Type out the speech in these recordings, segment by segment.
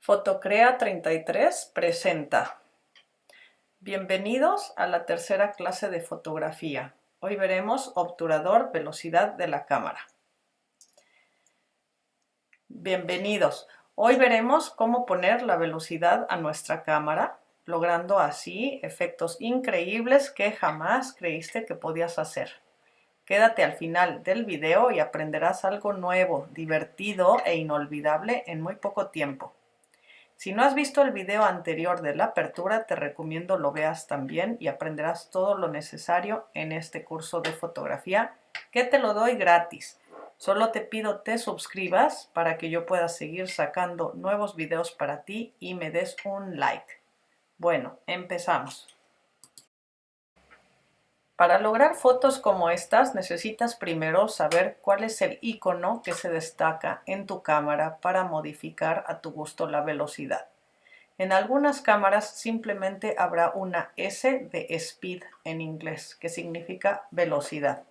Fotocrea 33 presenta. Bienvenidos a la tercera clase de fotografía. Hoy veremos obturador, velocidad de la cámara. Bienvenidos. Hoy veremos cómo poner la velocidad a nuestra cámara, logrando así efectos increíbles que jamás creíste que podías hacer. Quédate al final del video y aprenderás algo nuevo, divertido e inolvidable en muy poco tiempo. Si no has visto el video anterior de la apertura, te recomiendo lo veas también y aprenderás todo lo necesario en este curso de fotografía que te lo doy gratis. Solo te pido te suscribas para que yo pueda seguir sacando nuevos videos para ti y me des un like. Bueno, empezamos. Para lograr fotos como estas necesitas primero saber cuál es el icono que se destaca en tu cámara para modificar a tu gusto la velocidad. En algunas cámaras simplemente habrá una S de speed en inglés, que significa velocidad.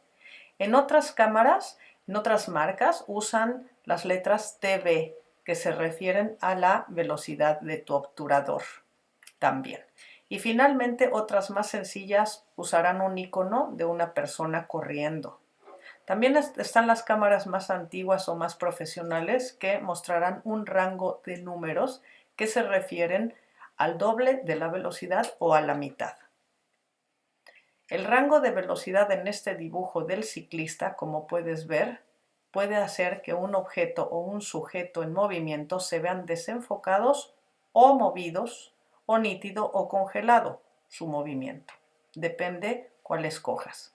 En otras cámaras, en otras marcas, usan las letras TB, que se refieren a la velocidad de tu obturador también. Y finalmente otras más sencillas usarán un icono de una persona corriendo. También están las cámaras más antiguas o más profesionales que mostrarán un rango de números que se refieren al doble de la velocidad o a la mitad. El rango de velocidad en este dibujo del ciclista, como puedes ver, puede hacer que un objeto o un sujeto en movimiento se vean desenfocados o movidos, o nítido o congelado su movimiento. Depende cuál escojas.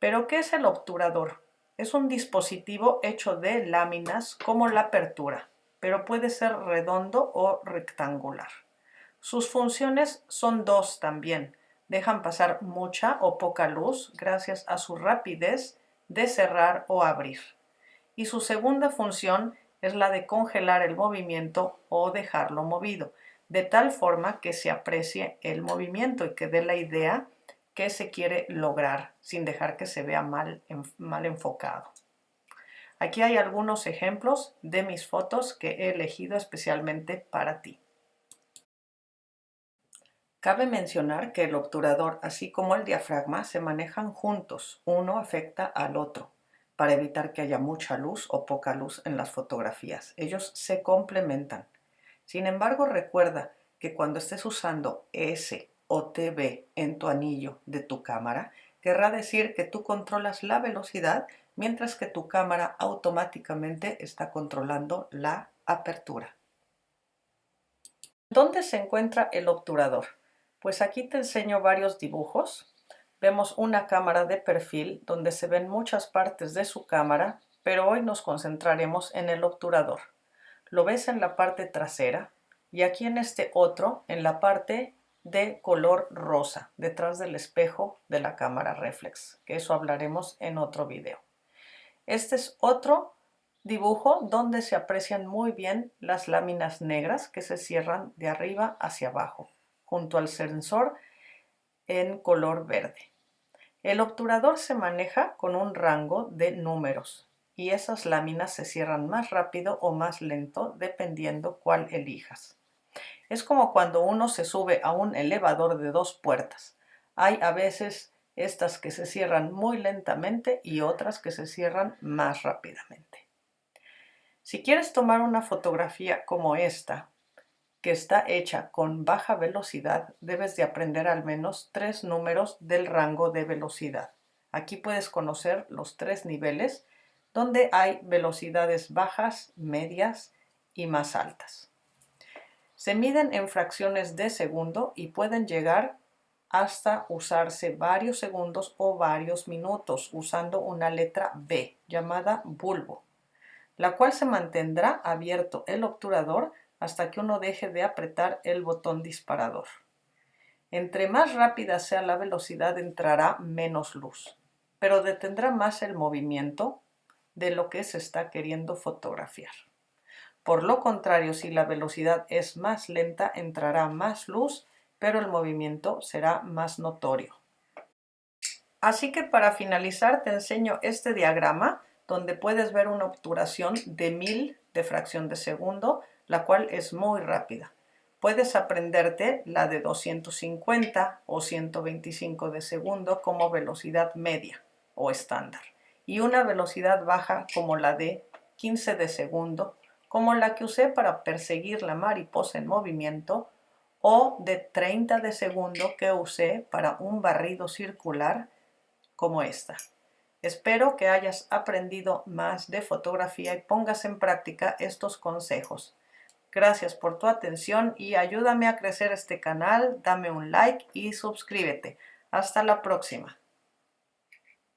¿Pero qué es el obturador? Es un dispositivo hecho de láminas como la apertura, pero puede ser redondo o rectangular. Sus funciones son dos también. Dejan pasar mucha o poca luz gracias a su rapidez de cerrar o abrir. Y su segunda función es la de congelar el movimiento o dejarlo movido, de tal forma que se aprecie el movimiento y que dé la idea que se quiere lograr sin dejar que se vea mal enfocado. Aquí hay algunos ejemplos de mis fotos que he elegido especialmente para ti. Cabe mencionar que el obturador, así como el diafragma, se manejan juntos, uno afecta al otro, para evitar que haya mucha luz o poca luz en las fotografías. Ellos se complementan. Sin embargo, recuerda que cuando estés usando S o TV en tu anillo de tu cámara, querrá decir que tú controlas la velocidad mientras que tu cámara automáticamente está controlando la apertura. ¿Dónde se encuentra el obturador? Pues aquí te enseño varios dibujos. Vemos una cámara de perfil donde se ven muchas partes de su cámara, pero hoy nos concentraremos en el obturador. Lo ves en la parte trasera y aquí en este otro en la parte de color rosa, detrás del espejo de la cámara reflex, que eso hablaremos en otro video. Este es otro dibujo donde se aprecian muy bien las láminas negras que se cierran de arriba hacia abajo, junto al sensor en color verde. El obturador se maneja con un rango de números y esas láminas se cierran más rápido o más lento dependiendo cuál elijas. Es como cuando uno se sube a un elevador de 2 puertas. Hay a veces estas que se cierran muy lentamente y otras que se cierran más rápidamente. Si quieres tomar una fotografía como esta, que está hecha con baja velocidad, debes de aprender al menos 3 números del rango de velocidad. Aquí puedes conocer los 3 niveles donde hay velocidades bajas, medias y más altas. Se miden en fracciones de segundo y pueden llegar hasta usarse varios segundos o varios minutos usando una letra B llamada bulbo, la cual se mantendrá abierto el obturador hasta que uno deje de apretar el botón disparador. Entre más rápida sea la velocidad entrará menos luz, pero detendrá más el movimiento de lo que se está queriendo fotografiar. Por lo contrario, si la velocidad es más lenta, entrará más luz, pero el movimiento será más notorio. Así que para finalizar te enseño este diagrama donde puedes ver una obturación de 1000 de fracción de segundo la cual es muy rápida. Puedes aprenderte la de 250 o 125 de segundo como velocidad media o estándar y una velocidad baja como la de 15 de segundo, como la que usé para perseguir la mariposa en movimiento, o de 30 de segundo que usé para un barrido circular como esta. Espero que hayas aprendido más de fotografía y pongas en práctica estos consejos. Gracias por tu atención y ayúdame a crecer este canal, dame un like y suscríbete. Hasta la próxima.